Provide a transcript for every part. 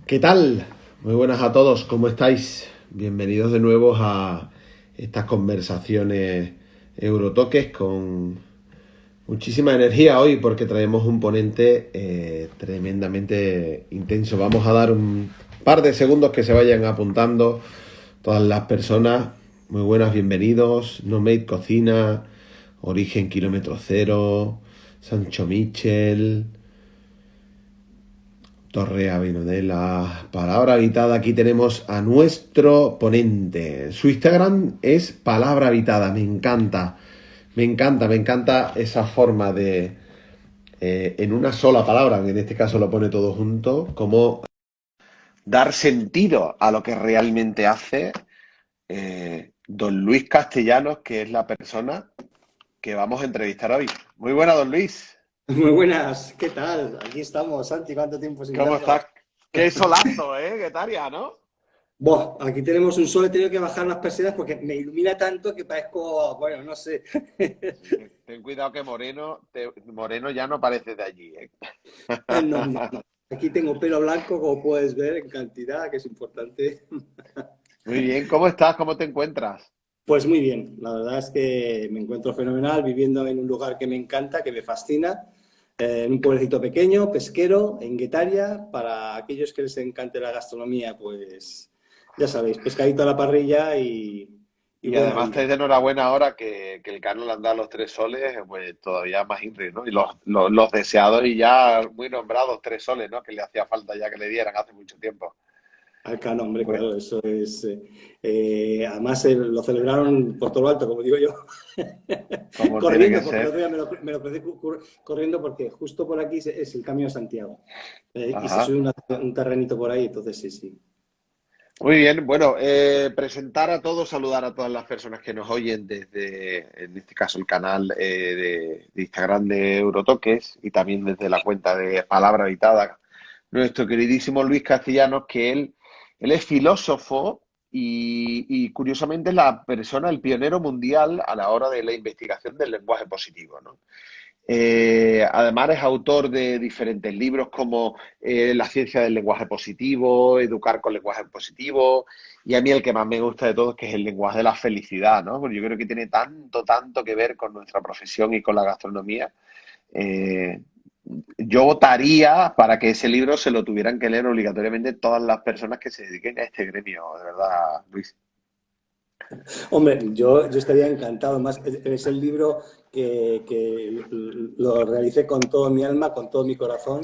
¿Qué tal? Muy buenas a todos, ¿cómo estáis? Bienvenidos de nuevo a estas conversaciones Eurotoques con muchísima energía hoy porque traemos un ponente tremendamente intenso. Vamos a dar un par de segundos que se vayan apuntando todas las personas. Muy buenas, bienvenidos. No Made Cocina, Origen Kilómetro Cero, Sancho Michel, Torrea vino de la palabra habitada. Aquí tenemos a nuestro ponente. Su Instagram es palabra habitada. Me encanta. Me encanta esa forma de, en una sola palabra, en este caso lo pone todo junto, como dar sentido a lo que realmente hace don Luis Castellanos, que es la persona que vamos a entrevistar hoy. Muy buena, don Luis. Muy buenas, ¿qué tal? Aquí estamos, Santi, ¿cuánto tiempo sin ¿Cómo estás? vernos? Qué solazo, ¿eh? Qué taria, ¿no? Buah, aquí tenemos un sol, he tenido que bajar las persianas porque me ilumina tanto que parezco, bueno, no sé. Sí, ten cuidado que Moreno ya no parece de allí, ¿eh? No, no, no. Aquí tengo pelo blanco, como puedes ver, en cantidad, que es importante. Muy bien, ¿cómo estás? ¿Cómo te encuentras? Pues muy bien, la verdad es que me encuentro fenomenal viviendo en un lugar que me encanta, que me fascina, en un pueblecito pequeño, pesquero, en Guetaria. Para aquellos que les encante la gastronomía, pues ya sabéis, pescadito a la parrilla y Y buena además vida. estáis de enhorabuena ahora que el Cano le han dado los tres soles, pues todavía más Inri, ¿no? Y los deseados y ya muy nombrados tres soles, ¿no? Que le hacía falta ya que le dieran hace mucho tiempo. Acá, no, hombre, Pues, claro, eso es. Además, lo celebraron por todo lo alto, como digo yo, como tiene que corriendo, porque el ser. otro día me lo crucé corriendo, porque justo por aquí es el Camino de Santiago. Y se Ajá. sube un terrenito por ahí, entonces sí, sí. Muy bien, bueno, presentar a todos, saludar a todas las personas que nos oyen desde, en este caso, el canal de Instagram de Eurotoques y también desde la cuenta de Palabra Habitada, nuestro queridísimo Luis Castellanos, que él es filósofo y curiosamente la persona, el pionero mundial a la hora de la investigación del lenguaje positivo, ¿no? Además es autor de diferentes libros como La ciencia del lenguaje positivo, Educar con lenguaje positivo, y a mí el que más me gusta de todos que es el lenguaje de la felicidad, ¿no? Porque yo creo que tiene tanto, tanto que ver con nuestra profesión y con la gastronomía. Eh, yo votaría para que ese libro se lo tuvieran que leer obligatoriamente todas las personas que se dediquen a este gremio, de verdad, Luis. Hombre, yo estaría encantado. Más, es el libro que lo realicé con todo mi alma, con todo mi corazón.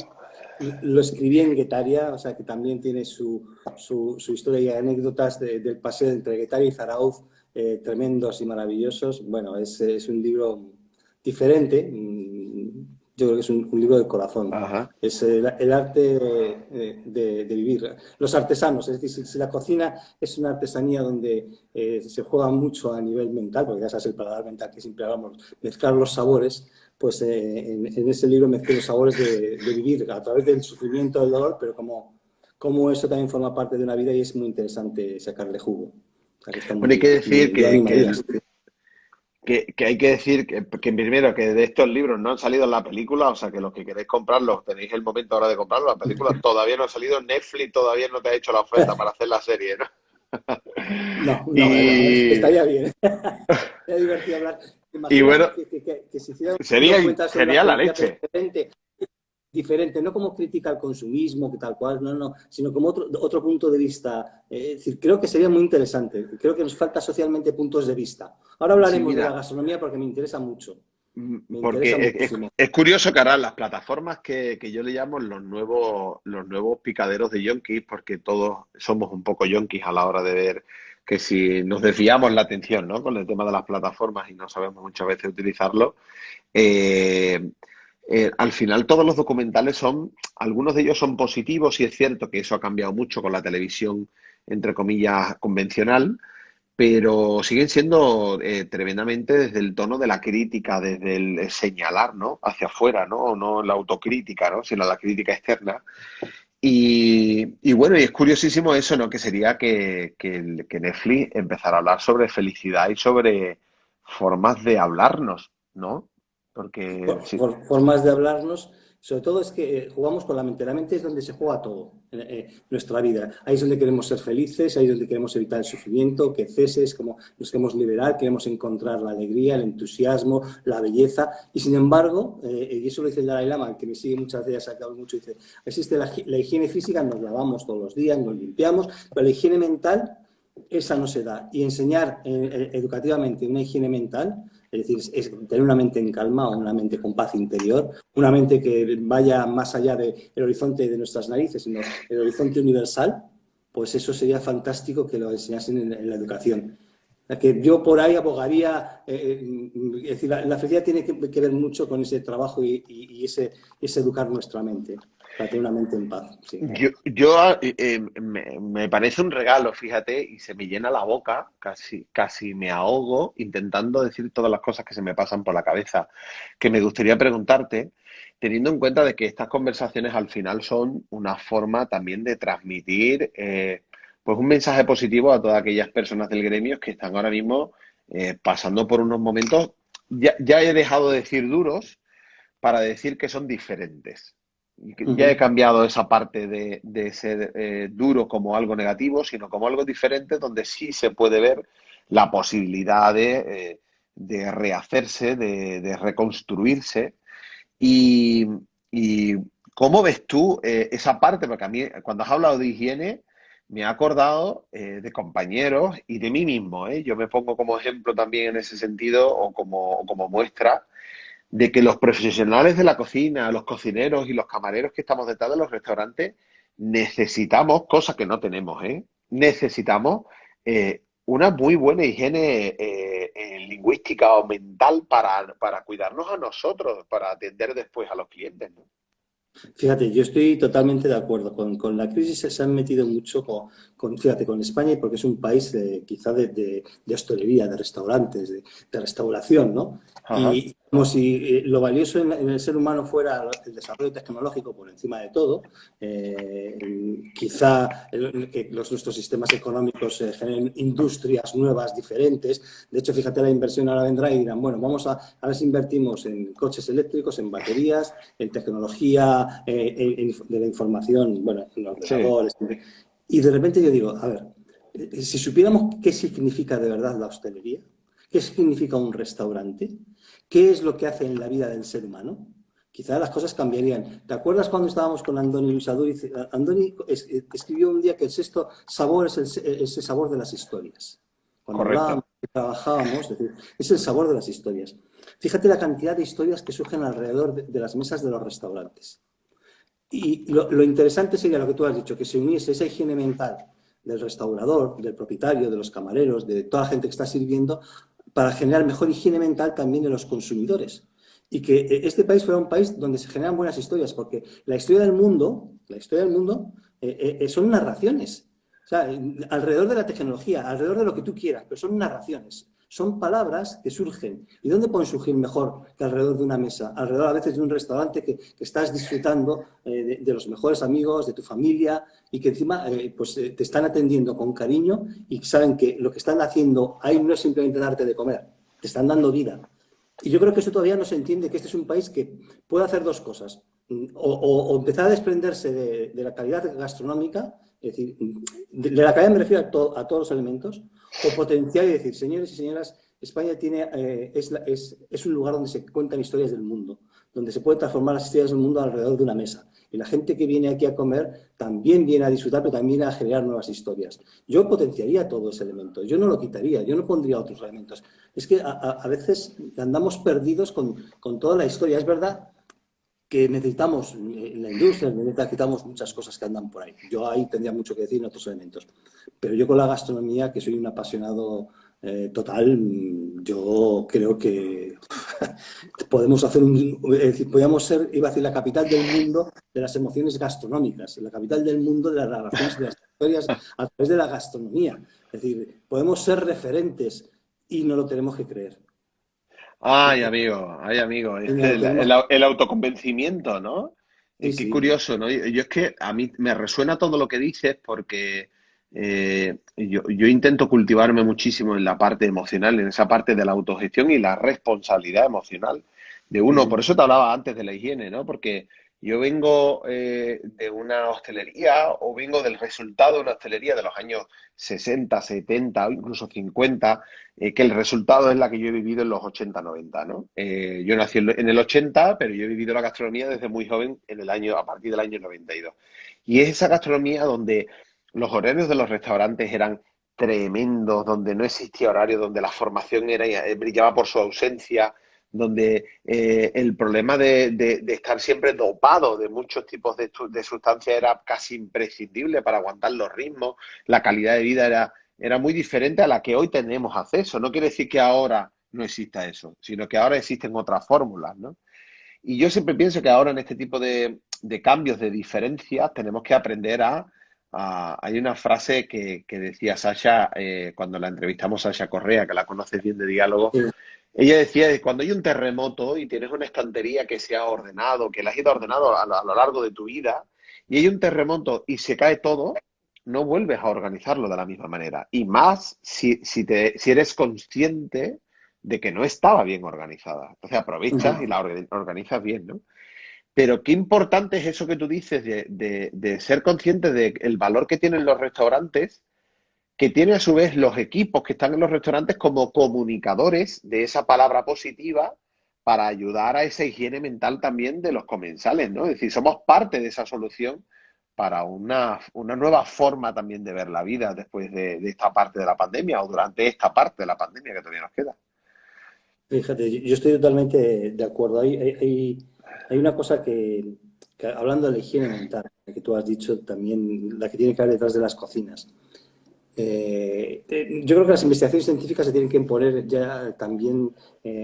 Lo escribí en Guetaria, o sea que también tiene su historia y anécdotas del paseo entre Guetaria y Zarauz, tremendos y maravillosos. Bueno, es un libro diferente. Yo creo que es un libro del corazón. Ajá. Es el arte de vivir. Los artesanos, es decir, si la cocina es una artesanía donde se juega mucho a nivel mental, porque ya sabes el paladar mental que siempre hablamos, mezclar los sabores, pues en ese libro mezclé los sabores de vivir a través del sufrimiento, del dolor, pero como eso también forma parte de una vida y es muy interesante sacarle jugo. O sea, que está Bueno, hay que muy, decir yo que, animaría. que hay que decir que primero que de estos libros no han salido en la película, o sea que los que queréis comprarlos tenéis el momento ahora de comprarlos. La película todavía no ha salido, Netflix todavía no te ha hecho la oferta para hacer la serie, ¿no? No, no, Y, estaría bien. Sería divertido hablar. y Imagina bueno, que se hiciera un sería, documental sobre la sería la felicidad, pero leche. diferente, no como crítica al consumismo, que tal cual, no, no, sino como otro punto de vista. Es decir, creo que sería muy interesante. Creo que nos falta socialmente puntos de vista. Ahora Sí, hablaremos de la mira, gastronomía porque me interesa mucho. Me interesa porque muchísimo. es curioso que ahora las plataformas que yo le llamo los nuevos picaderos de yonkis, porque todos somos un poco yonkis a la hora de ver que si nos desviamos la atención, ¿no? Con el tema de las plataformas y no sabemos muchas veces utilizarlo, eh, al final todos los documentales son, algunos de ellos son positivos y es cierto que eso ha cambiado mucho con la televisión, entre comillas, convencional, pero siguen siendo tremendamente desde el tono de la crítica, desde el señalar, ¿no? Hacia afuera, ¿no? No la autocrítica, ¿no? Sino la crítica externa. Y bueno, y es curiosísimo eso, ¿no? Que sería que Netflix empezara a hablar sobre felicidad y sobre formas de hablarnos, ¿no? Porque sí, Formas de hablarnos Sobre todo es que jugamos con la mente. La mente es donde se juega todo, nuestra vida. Ahí es donde queremos ser felices, ahí es donde queremos evitar el sufrimiento, que cese, es como nos queremos liberar, queremos encontrar la alegría, el entusiasmo, la belleza. Y sin embargo, y eso lo dice el Dalai Lama, que me sigue muchas veces, ha sacado mucho, dice, existe la higiene física, nos lavamos todos los días, nos limpiamos, pero la higiene mental, esa no se da. Y enseñar educativamente una higiene mental, es decir, es tener una mente en calma, una mente con paz interior, una mente que vaya más allá del horizonte de nuestras narices, sino el horizonte universal, pues eso sería fantástico que lo enseñasen en la educación. Que yo por ahí abogaría, es decir, la felicidad tiene que ver mucho con ese trabajo y ese educar nuestra mente, para tener una mente en paz. Sí. Me parece un regalo, fíjate, y se me llena la boca, casi me ahogo intentando decir todas las cosas que se me pasan por la cabeza, que me gustaría preguntarte, teniendo en cuenta de que estas conversaciones al final son una forma también de transmitir pues un mensaje positivo a todas aquellas personas del gremio que están ahora mismo pasando por unos momentos, ya he dejado de decir duros para decir que son diferentes. Ya he Uh-huh. cambiado esa parte de ser duro como algo negativo, sino como algo diferente donde sí se puede ver la posibilidad de rehacerse, de reconstruirse. Y, y ¿cómo ves tú esa parte? Porque a mí, cuando has hablado de higiene, me ha acordado de compañeros y de mí mismo, ¿eh? Yo me pongo como ejemplo también en ese sentido o como muestra de que los profesionales de la cocina, los cocineros y los camareros que estamos detrás de los restaurantes, necesitamos, cosa que no tenemos, ¿eh? Necesitamos una muy buena higiene lingüística o mental para cuidarnos a nosotros, para atender después a los clientes, ¿no? Fíjate, yo estoy totalmente de acuerdo. Con la crisis se han metido mucho fíjate, con España, porque es un país quizá de hostelería, de restaurantes, de restauración, ¿no? Ajá. Y como si lo valioso en el ser humano fuera el desarrollo tecnológico por encima de todo, quizá que nuestros sistemas económicos generen industrias nuevas, diferentes. De hecho, fíjate, la inversión ahora vendrá y dirán, bueno, a ver si invertimos en coches eléctricos, en baterías, en tecnología de la información, bueno, en Sí. ordenadores. Y de repente yo digo, a ver, si supiéramos qué significa de verdad la hostelería, qué significa un restaurante, qué es lo que hace en la vida del ser humano, quizás las cosas cambiarían. ¿Te acuerdas cuando estábamos con Andoni Luis Aduriz? Andoni escribió un día que el sexto sabor es ese sabor de las historias. Cuando hablábamos, Correcto. trabajábamos, es decir, es el sabor de las historias. Fíjate la cantidad de historias que surgen alrededor de las mesas de los restaurantes. Y lo interesante sería lo que tú has dicho, que se uniese esa higiene mental del restaurador, del propietario, de los camareros, de toda la gente que está sirviendo, para generar mejor higiene mental también en los consumidores. Y que este país fuera un país donde se generan buenas historias, porque la historia del mundo son narraciones. O sea, alrededor de la tecnología, alrededor de lo que tú quieras, pero son narraciones. Son palabras que surgen. ¿Y dónde pueden surgir mejor que alrededor de una mesa? Alrededor a veces de un restaurante que estás disfrutando de los mejores amigos, de tu familia y que encima te están atendiendo con cariño y saben que lo que están haciendo ahí no es simplemente darte de comer, te están dando vida. Y yo creo que eso todavía no se entiende, que este es un país que puede hacer dos cosas. O empezar a desprenderse de la calidad gastronómica, es decir, de la calidad me refiero a todos los alimentos, o potenciar y decir, señores y señoras, España es un lugar donde se cuentan historias del mundo, donde se pueden transformar las historias del mundo alrededor de una mesa. Y la gente que viene aquí a comer también viene a disfrutar, pero también a generar nuevas historias. Yo potenciaría todo ese elemento, yo no lo quitaría, yo no pondría otros elementos. Es que a veces andamos perdidos con toda la historia. Es verdad que necesitamos, en la industria necesitamos muchas cosas que andan por ahí. Yo ahí tendría mucho que decir en otros elementos. Pero yo con la gastronomía, que soy un apasionado total, yo creo que podemos hacer es decir, podríamos ser, iba a decir, la capital del mundo de las emociones gastronómicas, la capital del mundo de las narraciones y de las historias a través de la gastronomía. Es decir, podemos ser referentes y no lo tenemos que creer. Ay, amigo, es Y no que lo tenemos el autoconvencimiento, ¿no? Sí, Qué sí. curioso, ¿no? Yo es que a mí me resuena todo lo que dices porque yo intento cultivarme muchísimo en la parte emocional, en esa parte de la autogestión y la responsabilidad emocional de uno. Por Uh-huh. eso te hablaba antes de la higiene, ¿no? Porque Yo vengo de una hostelería o vengo del resultado de una hostelería de los años 60, 70 o incluso 50, que el resultado es la que yo he vivido en los 80, 90, ¿no? Yo nací en el 80, pero yo he vivido la gastronomía desde muy joven a partir del año 92. Y es esa gastronomía donde los horarios de los restaurantes eran tremendos, donde no existía horario, donde la formación brillaba por su ausencia, donde el problema de estar siempre dopado de muchos tipos de sustancias era casi imprescindible para aguantar los ritmos, la calidad de vida era muy diferente a la que hoy tenemos acceso. No quiere decir que ahora no exista eso, sino que ahora existen otras fórmulas, ¿no? Y yo siempre pienso que ahora en este tipo de cambios, de diferencias, tenemos que aprender hay una frase que decía Sasha cuando la entrevistamos, Sasha Correa, que la conoces bien de Diálogo. Ella decía, cuando hay un terremoto y tienes una estantería que se ha ordenado, que la has ido ordenado a lo largo de tu vida, y hay un terremoto y se cae todo, no vuelves a organizarlo de la misma manera. Y más si eres consciente de que no estaba bien organizada. Entonces aprovechas y la organizas bien, ¿no? Pero qué importante es eso que tú dices de ser consciente del valor que tienen los restaurantes, que tiene a su vez los equipos que están en los restaurantes como comunicadores de esa palabra positiva para ayudar a esa higiene mental también de los comensales, ¿no? Es decir, somos parte de esa solución para una nueva forma también de ver la vida después de esta parte de la pandemia o durante esta parte de la pandemia que todavía nos queda. Fíjate, yo estoy totalmente de acuerdo. Hay una cosa que, hablando de la higiene mental, que tú has dicho también, la que tiene que haber detrás de las cocinas. Yo creo que las investigaciones científicas se tienen que imponer ya también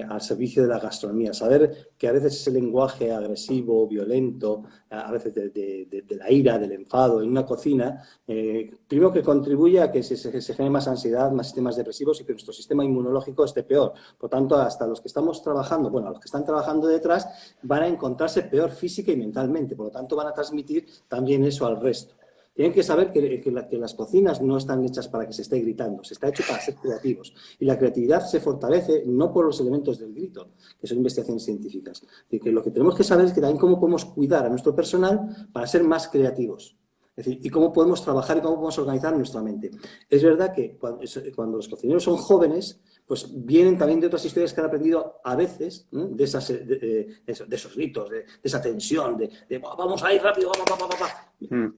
al servicio de la gastronomía. Saber que a veces ese lenguaje agresivo, violento, a veces de la ira, del enfado en una cocina, primero que contribuye a que se genere más ansiedad, más sistemas depresivos y que nuestro sistema inmunológico esté peor. Por tanto, hasta los que estamos trabajando, bueno, los que están trabajando detrás van a encontrarse peor física y mentalmente. Por lo tanto, van a transmitir también eso al resto. Tienen que saber que las cocinas no están hechas para que se esté gritando, se está hecho para ser creativos. Y la creatividad se fortalece no por los elementos del grito, que son investigaciones científicas. Y que lo que tenemos que saber es que también cómo podemos cuidar a nuestro personal para ser más creativos. Es decir, y cómo podemos trabajar y cómo podemos organizar nuestra mente. Es verdad que cuando los cocineros son jóvenes, pues vienen también de otras historias que han aprendido a veces, ¿no? de esos gritos, de esa tensión, vamos a ir rápido,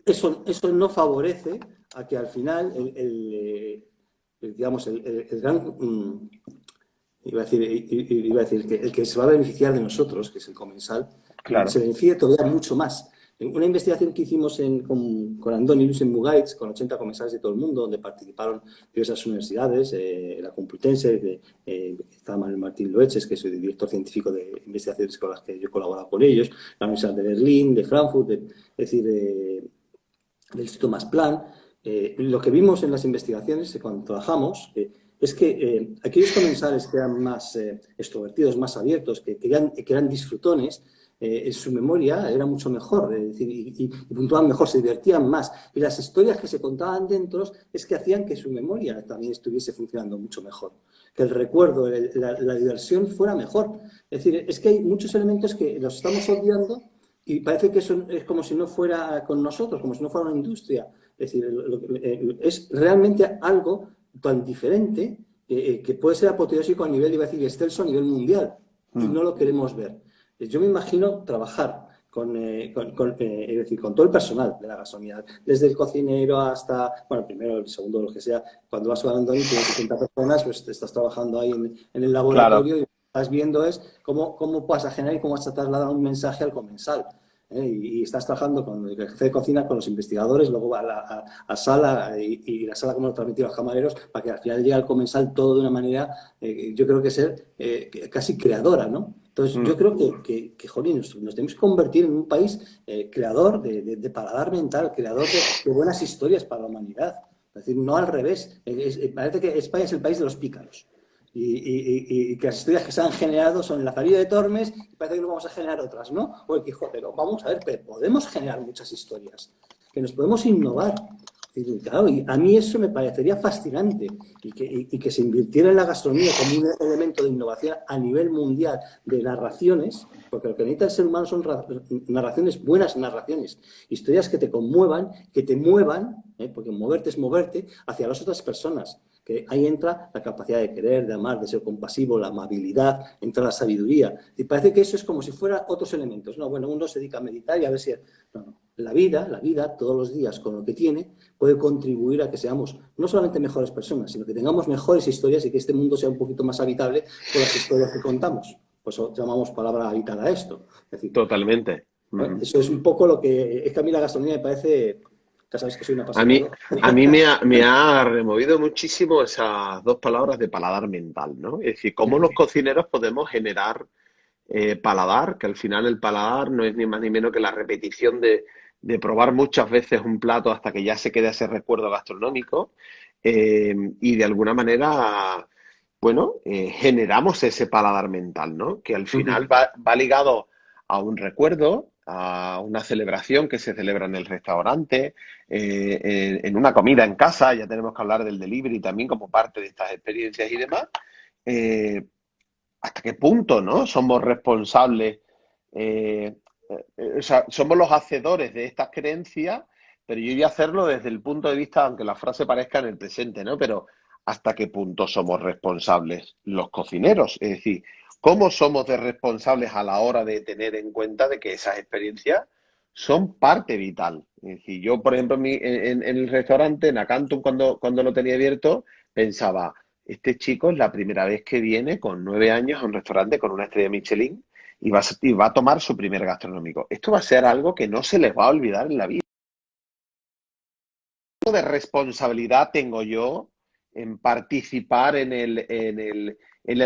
Eso no favorece a que al final digamos, el gran... Iba a decir que el que se va a beneficiar de nosotros, que es el comensal, Claro. se beneficia todavía mucho más. Una investigación que hicimos con Andoni Luis en Mugaitz, con 80 comensales de todo el mundo, donde participaron diversas universidades, la Complutense, estaba Manuel Martín Loeches, que es el director científico de investigaciones con las que yo he colaborado con ellos, la Universidad de Berlín, de Frankfurt, es decir, del Instituto Max Planck. Lo que vimos en las investigaciones cuando trabajamos es que aquellos comensales que eran más extrovertidos, más abiertos, que eran disfrutones, en su memoria era mucho mejor, es decir, y puntuaban mejor, se divertían más. Y las historias que se contaban dentro es que hacían que su memoria también estuviese funcionando mucho mejor, que el recuerdo, la diversión fuera mejor. Es decir, es que hay muchos elementos que los estamos olvidando y parece que eso es como si no fuera con nosotros, como si no fuera una industria. Es decir, es realmente algo tan diferente que puede ser apoteósico a nivel, iba a decir, excelso a nivel mundial, y no lo queremos ver. Yo me imagino trabajar es decir, con todo el personal de la gastronomía, desde el cocinero hasta, bueno, primero, el segundo, lo que sea. Cuando vas a Andoni tienes 70 personas, pues te estás trabajando ahí en el laboratorio. Claro. Y lo que estás viendo es cómo vas a generar y cómo vas a trasladar un mensaje al comensal. Y estás trabajando con el jefe de cocina, con los investigadores, luego va a sala y la sala como lo transmitir a los camareros para que al final llegue al comensal todo de una manera, yo creo que ser casi creadora, ¿no? Entonces, yo creo que jolín, nos tenemos que convertir en un país creador de paladar mental, creador de buenas historias para la humanidad. Es decir, no al revés. Parece que España es el país de los pícaros. Y que las historias que se han generado son el Lazarillo de Tormes y parece que no vamos a generar otras, ¿no? O el Quijote, no. Vamos a ver, pero podemos generar muchas historias, que nos podemos innovar. Y claro, y a mí eso me parecería fascinante y que se invirtiera en la gastronomía como un elemento de innovación a nivel mundial de narraciones, porque lo que necesita el ser humano son narraciones, buenas narraciones, historias que te conmuevan, que te muevan, porque moverte es moverte, hacia las otras personas. Que ahí entra la capacidad de querer, de amar, de ser compasivo, la amabilidad, entra la sabiduría. Y parece que eso es como si fuera otros elementos. No, bueno, uno se dedica a meditar y a ver si... No, no. La vida, todos los días, con lo que tiene, puede contribuir a que seamos no solamente mejores personas, sino que tengamos mejores historias y que este mundo sea un poquito más habitable con las historias que contamos. Por eso llamamos palabra habitada a esto. Es decir, Totalmente. eso es un poco lo que... Es que a mí la gastronomía me parece... Ya sabes que soy un A mí, apasionado. a mí me ha removido muchísimo esas dos palabras de paladar mental, ¿no? Es decir, cómo los cocineros podemos generar paladar, que al final el paladar no es ni más ni menos que la repetición de probar muchas veces un plato hasta que ya se quede ese recuerdo gastronómico y de alguna manera, bueno, generamos ese paladar mental, ¿no? Que al final va ligado a un recuerdo, a una celebración que se celebra en el restaurante, en una comida en casa, ya tenemos que hablar del delivery también como parte de estas experiencias y demás. Eh, ¿Hasta qué punto, no? Somos responsables, o sea, somos los hacedores de estas creencias, pero yo voy a hacerlo desde el punto de vista, aunque la frase parezca en el presente, ¿no? Pero ¿hasta qué punto somos responsables los cocineros? Es decir, ¿cómo somos de responsables a la hora de tener en cuenta de que esas experiencias son parte vital? Es decir, yo, por ejemplo, en el restaurante, en Acantum, cuando lo tenía abierto, pensaba, este chico es la primera vez que viene con 9 años a un restaurante con una estrella Michelin y va a tomar su primer gastronómico. Esto va a ser algo que no se les va a olvidar en la vida. ¿Qué tipo de responsabilidad tengo yo en participar en el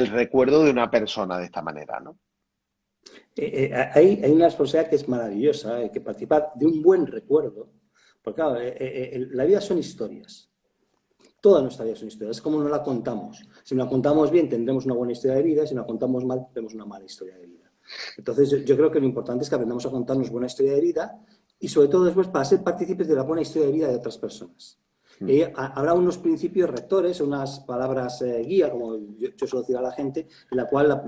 recuerdo de una persona de esta manera, ¿no? Hay una responsabilidad que es maravillosa, hay que participar de un buen recuerdo, porque claro, la vida son historias. Toda nuestra vida son historias, es como nos la contamos. Si nos la contamos bien, tendremos una buena historia de vida, si nos la contamos mal, tendremos una mala historia de vida. Entonces, yo creo que lo importante es que aprendamos a contarnos buena historia de vida y, sobre todo, después, para ser partícipes de la buena historia de vida de otras personas. Habrá unos principios rectores, unas palabras guía, como yo suelo decir a la gente, en la cual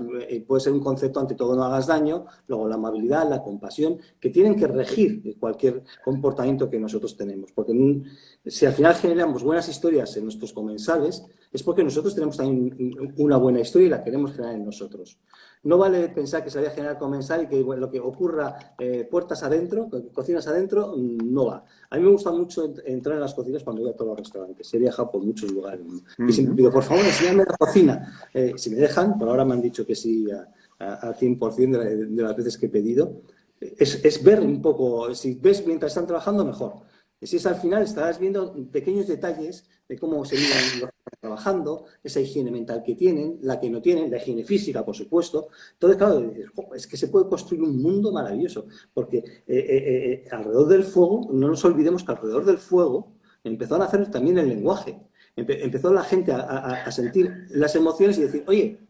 puede ser un concepto ante todo no hagas daño, luego la amabilidad, la compasión, que tienen que regir cualquier comportamiento que nosotros tenemos. Porque si al final generamos buenas historias en nuestros comensales, es porque nosotros tenemos también una buena historia y la queremos generar en nosotros. No vale pensar que se vaya a generar comensal y que lo que ocurra puertas adentro, cocinas adentro, no va. A mí me gusta mucho entrar en las cocinas cuando voy a todos los restaurantes. He viajado por muchos lugares. Y siempre pido, por favor, enséñame la cocina. Si me dejan, por ahora me han dicho que sí al 100% de las veces que he pedido. Es ver un poco, si ves mientras están trabajando, mejor. Si es al final, estarás viendo pequeños detalles de cómo se miran los que están trabajando, esa higiene mental que tienen, la que no tienen, la higiene física, por supuesto. Entonces, claro, es que se puede construir un mundo maravilloso, porque alrededor del fuego, no nos olvidemos que alrededor del fuego empezó a nacer también el lenguaje. Empezó la gente a sentir las emociones y decir, oye,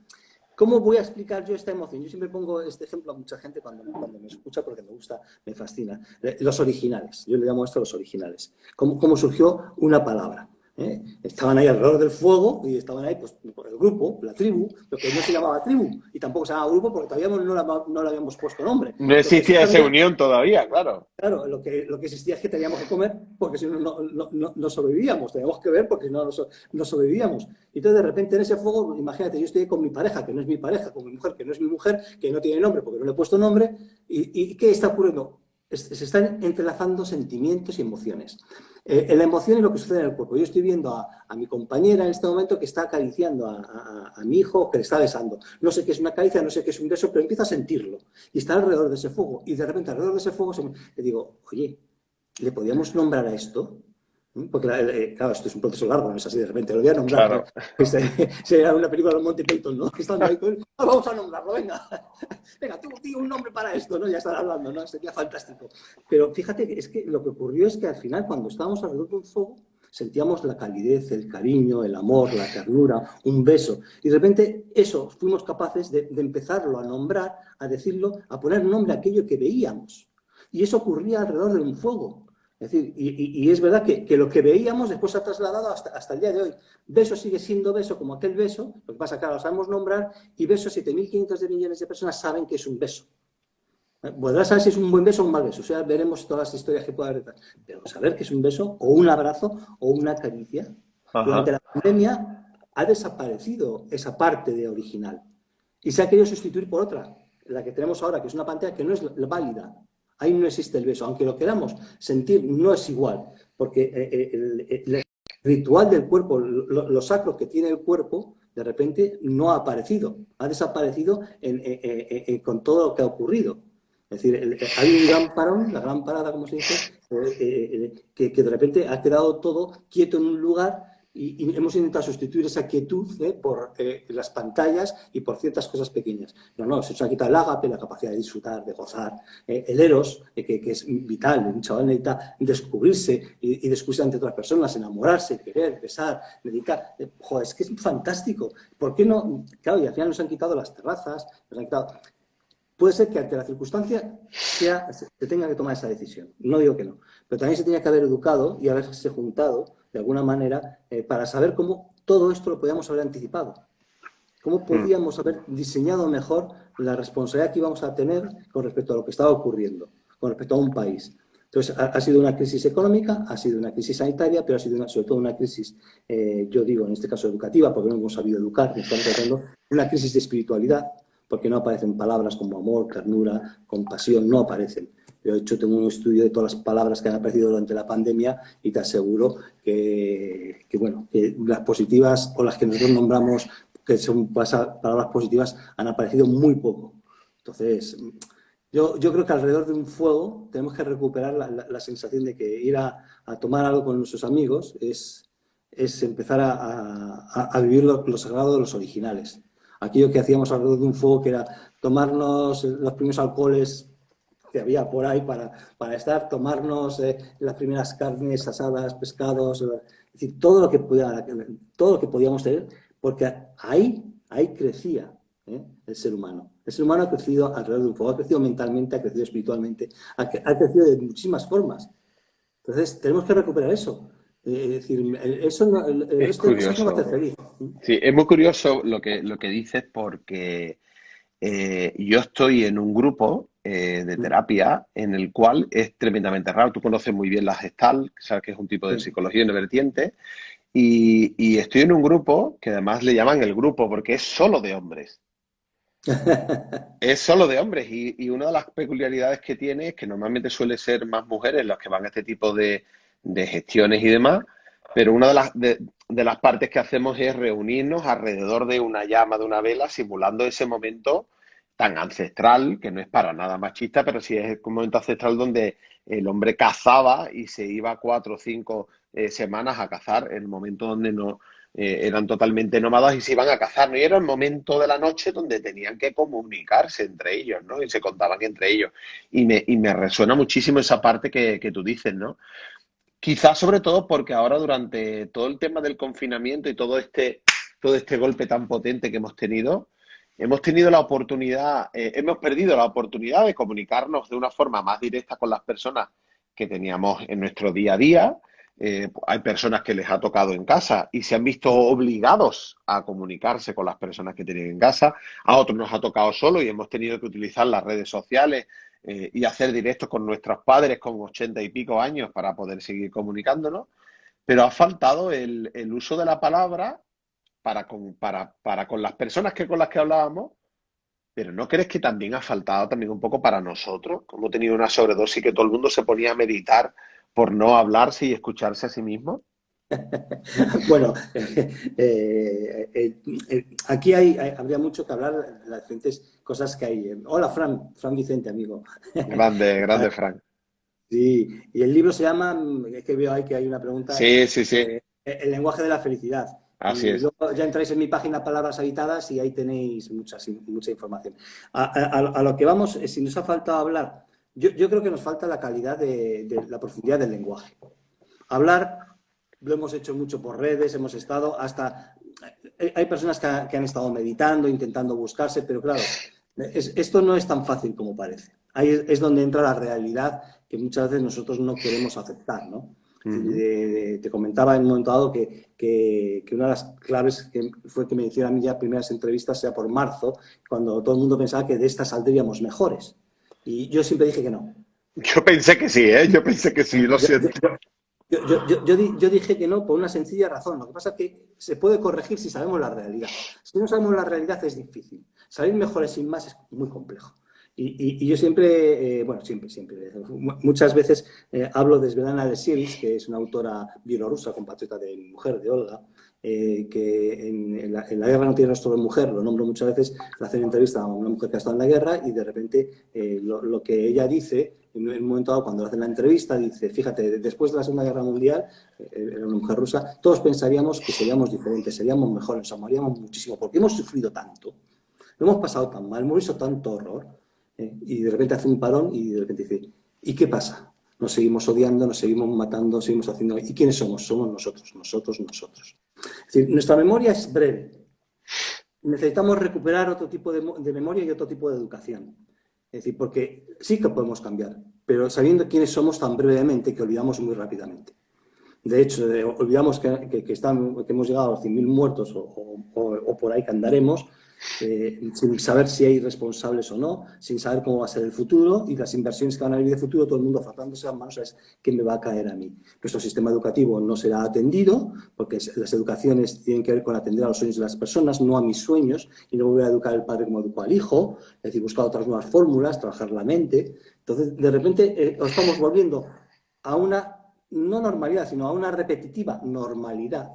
¿cómo voy a explicar yo esta emoción? Yo siempre pongo este ejemplo a mucha gente cuando me escucha porque me gusta, me fascina. Los originales, yo le llamo esto los originales. ¿Cómo surgió una palabra? Estaban ahí alrededor del fuego y estaban ahí pues, por el grupo, la tribu, lo que no se llamaba tribu y tampoco se llamaba grupo porque todavía no le habíamos puesto nombre. No existía esa unión todavía, claro. Claro, lo que existía es que teníamos que comer porque si no, no sobrevivíamos, teníamos que ver porque no sobrevivíamos. Y entonces de repente en ese fuego, imagínate, yo estoy ahí con mi pareja, que no es mi pareja, con mi mujer, que no es mi mujer, que no tiene nombre porque no le he puesto nombre, ¿y qué está ocurriendo? Se están entrelazando sentimientos y emociones. La emoción es lo que sucede en el cuerpo. Yo estoy viendo a mi compañera en este momento que está acariciando a mi hijo, que le está besando. No sé qué es una caricia, no sé qué es un beso, pero empieza a sentirlo. Y está alrededor de ese fuego. Y de repente alrededor de ese fuego le digo, oye, ¿le podíamos nombrar a esto? Porque, claro, esto es un proceso largo, no es así de repente, lo voy a nombrar. Claro. Sería una película de Monty Python, ¿no? Que están ahí con, vamos a nombrarlo, venga. Venga, tú di un nombre para esto, ¿no? Ya están hablando, ¿no? Sería fantástico. Pero fíjate, es que lo que ocurrió es que al final, cuando estábamos alrededor de un fuego, sentíamos la calidez, el cariño, el amor, la ternura, un beso. Y de repente eso, fuimos capaces de empezarlo a nombrar, a decirlo, a poner nombre a aquello que veíamos. Y eso ocurría alrededor de un fuego. Es decir, y es verdad que lo que veíamos después se ha trasladado hasta el día de hoy. Beso sigue siendo beso como aquel beso, lo que pasa es que ahora lo sabemos nombrar, y beso 7.500 de millones de personas saben que es un beso. Podrás saber si es un buen beso o un mal beso, o sea, veremos todas las historias que pueda haber detrás. Pero saber que es un beso, o un abrazo, o una caricia. Durante Ajá. la pandemia ha desaparecido esa parte de original y se ha querido sustituir por otra, la que tenemos ahora, que es una pantalla que no es válida. Ahí no existe el beso, aunque lo queramos sentir, no es igual, porque el ritual del cuerpo, lo sacro que tiene el cuerpo, de repente no ha aparecido, ha desaparecido con todo lo que ha ocurrido. Es decir, hay un gran parón, la gran parada, como se dice, que de repente ha quedado todo quieto en un lugar y hemos intentado sustituir esa quietud por las pantallas y por ciertas cosas pequeñas. No, se ha quitado el ágape, la capacidad de disfrutar, de gozar, el eros, que es vital. Un chaval necesita descubrirse y descubrirse ante otras personas, enamorarse, querer, besar, dedicar. Joder, es que es fantástico. ¿Por qué no? Claro, y al final nos han quitado las terrazas, nos han quitado... Puede ser que ante la circunstancia se tenga que tomar esa decisión. No digo que no. Pero también se tenía que haber educado y haberse juntado de alguna manera para saber cómo todo esto lo podíamos haber anticipado. Cómo Mm. podíamos haber diseñado mejor la responsabilidad que íbamos a tener con respecto a lo que estaba ocurriendo, con respecto a un país. Entonces, ha sido una crisis económica, ha sido una crisis sanitaria, pero ha sido sobre todo una crisis, yo digo, en este caso educativa, porque no hemos sabido educar, nos estamos tratando, una crisis de espiritualidad, porque no aparecen palabras como amor, ternura, compasión, no aparecen. Yo, de hecho, tengo un estudio de todas las palabras que han aparecido durante la pandemia y te aseguro bueno, que las positivas o las que nosotros nombramos que son palabras positivas han aparecido muy poco. Entonces, yo creo que alrededor de un fuego tenemos que recuperar la sensación de que ir a tomar algo con nuestros amigos es empezar a vivir lo sagrado de los originales. Aquello que hacíamos alrededor de un fuego, que era tomarnos los primeros alcoholes que había por ahí para estar, tomarnos las primeras carnes asadas, pescados, es decir, todo lo que podíamos tener, porque ahí crecía el ser humano. El ser humano ha crecido alrededor de un fuego, ha crecido mentalmente, ha crecido espiritualmente, ha crecido de muchísimas formas. Entonces, tenemos que recuperar eso. Es decir, el Es resto de cosas no va a hacer curioso. feliz. Sí, es muy curioso lo que dices porque yo estoy en un grupo de terapia en el cual es tremendamente raro. Tú conoces muy bien la Gestalt, sabes que es un tipo de Sí. psicología en vertiente, y estoy en un grupo que además le llaman el grupo porque es solo de hombres. Es solo de hombres y una de las peculiaridades que tiene es que normalmente suele ser más mujeres las que van a este tipo de gestiones y demás, pero una de las partes que hacemos es reunirnos alrededor de una llama, de una vela, simulando ese momento tan ancestral, que no es para nada machista, pero sí es un momento ancestral donde el hombre cazaba y se iba 4 o 5 semanas a cazar, el momento donde no eran totalmente nómadas y se iban a cazar, ¿no? Y era el momento de la noche donde tenían que comunicarse entre ellos, ¿no? Y se contaban entre ellos. Y me resuena muchísimo esa parte que tú dices, ¿no? Quizás sobre todo porque ahora durante todo el tema del confinamiento y todo este golpe tan potente que hemos tenido la oportunidad, hemos perdido la oportunidad de comunicarnos de una forma más directa con las personas que teníamos en nuestro día a día. Hay personas que les ha tocado en casa y se han visto obligados a comunicarse con las personas que tienen en casa. A otros nos ha tocado solo y hemos tenido que utilizar las redes sociales y hacer directos con nuestros padres con 80 y pico años para poder seguir comunicándonos. Pero ha faltado el uso de la palabra para con las personas con las que hablábamos, pero ¿no crees que también ha faltado también un poco para nosotros? Como he tenido una sobredosis que todo el mundo se ponía a meditar por no hablarse y escucharse a sí mismo. Bueno, aquí habría mucho que hablar de las diferentes cosas que hay. Hola, Fran Vicente, amigo. Grande, grande, Frank. Sí, y el libro se llama, es que veo ahí que hay una pregunta, Sí, sí, sí, El lenguaje de la felicidad. así Y es. luego ya entráis en mi página Palabras Habitadas y ahí tenéis mucha información. A lo que vamos, si nos ha faltado hablar, yo creo que nos falta la calidad de la profundidad del lenguaje. Hablar, lo hemos hecho mucho por redes, hemos estado hasta... Hay personas que han estado meditando, intentando buscarse, pero claro, esto no es tan fácil como parece. ahí es donde entra la realidad que muchas veces nosotros no queremos aceptar, ¿no? Te comentaba en un momento dado que una de las claves que fue que me hicieran a mí ya primeras entrevistas sea por marzo, cuando todo el mundo pensaba que de estas saldríamos mejores. Y yo siempre dije que no. Yo pensé que sí, ¿eh? Yo pensé que sí, lo Yo, yo- siento. yo dije que no por una sencilla razón. Lo que pasa es que se puede corregir si sabemos la realidad. Si no sabemos la realidad es difícil. Salir mejores sin más es muy complejo. Y yo siempre, bueno, siempre, muchas veces hablo de Svetlana Alexievich, que es una autora bielorrusa, compatriota de mi mujer, de Olga, que en la guerra no tiene rostro de mujer, lo nombro muchas veces, le hacen entrevista a una mujer que ha estado en la guerra y de repente lo que ella dice, en un momento dado cuando le hacen la entrevista, dice, fíjate, después de la Segunda Guerra Mundial, era una mujer rusa, todos pensaríamos que seríamos diferentes, seríamos mejores, nos amaríamos muchísimo, porque hemos sufrido tanto, lo hemos pasado tan mal, hemos visto tanto horror, y de repente hace un parón y de repente dice, ¿y qué pasa? Nos seguimos odiando, nos seguimos matando, seguimos haciendo... ¿Y quiénes somos? Somos nosotros, nosotros, nosotros. Es decir, nuestra memoria es breve. Necesitamos recuperar otro tipo de memoria y otro tipo de educación. Es decir, porque sí que podemos cambiar, pero sabiendo quiénes somos tan brevemente que olvidamos muy rápidamente. De hecho, olvidamos que hemos llegado a los 100.000 muertos o por ahí que andaremos, sin saber si hay responsables o no, sin saber cómo va a ser el futuro y las inversiones que van a venir de futuro, todo el mundo frotándose las manos, ¿sabes qué me va a caer a mí? Nuestro sistema educativo no será atendido, porque las educaciones tienen que ver con atender a los sueños de las personas, no a mis sueños, y no voy a educar al padre como educó al hijo, es decir, buscar otras nuevas fórmulas, trabajar la mente. Entonces, de repente, estamos volviendo a una no normalidad, sino a una repetitiva normalidad,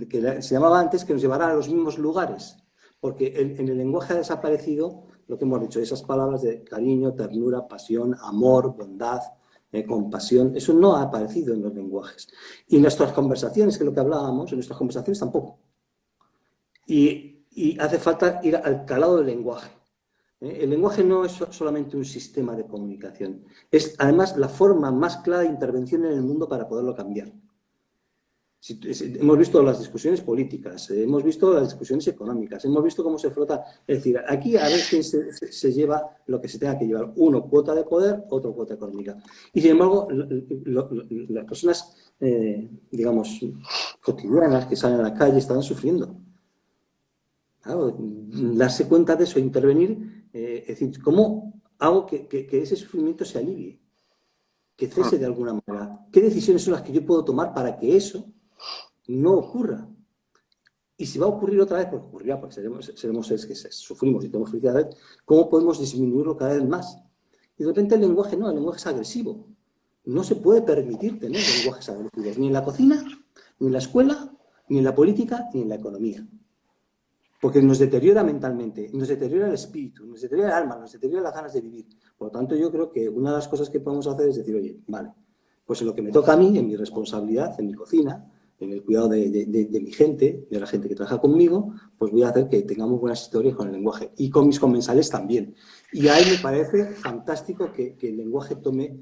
que se llamaba antes, que nos llevará a los mismos lugares, porque en el lenguaje ha desaparecido lo que hemos dicho, esas palabras de cariño, ternura, pasión, amor, bondad, compasión, eso no ha aparecido en los lenguajes. Y en nuestras conversaciones, que es lo que hablábamos, en nuestras conversaciones tampoco. Y hace falta ir al calado del lenguaje. El lenguaje no es solamente un sistema de comunicación, es además la forma más clara de intervención en el mundo para poderlo cambiar. Hemos visto las discusiones políticas, hemos visto las discusiones económicas, hemos visto cómo se frota. Es decir, aquí a ver quién se lleva lo que se tenga que llevar. Uno, cuota de poder, otro, cuota económica. Y sin embargo, las personas, digamos, cotidianas que salen a la calle están sufriendo. Claro, darse cuenta de eso, intervenir, es decir, ¿cómo hago que ese sufrimiento se alivie? Que cese de alguna manera. ¿Qué decisiones son las que yo puedo tomar para que eso no ocurra? Y si va a ocurrir otra vez, porque ocurrirá, porque seremos seres que sufrimos y tenemos felicidad, ¿cómo podemos disminuirlo cada vez más? Y de repente el lenguaje no, el lenguaje es agresivo. No se puede permitir tener lenguajes agresivos, ni en la cocina, ni en la escuela, ni en la política, ni en la economía. Porque nos deteriora mentalmente, nos deteriora el espíritu, nos deteriora el alma, nos deteriora las ganas de vivir. Por lo tanto, yo creo que una de las cosas que podemos hacer es decir, oye, vale, pues en lo que me toca a mí, en mi responsabilidad, en mi cocina, en el cuidado de mi gente, de la gente que trabaja conmigo, pues voy a hacer que tengamos buenas historias con el lenguaje y con mis comensales también. Y ahí me parece fantástico que el lenguaje tome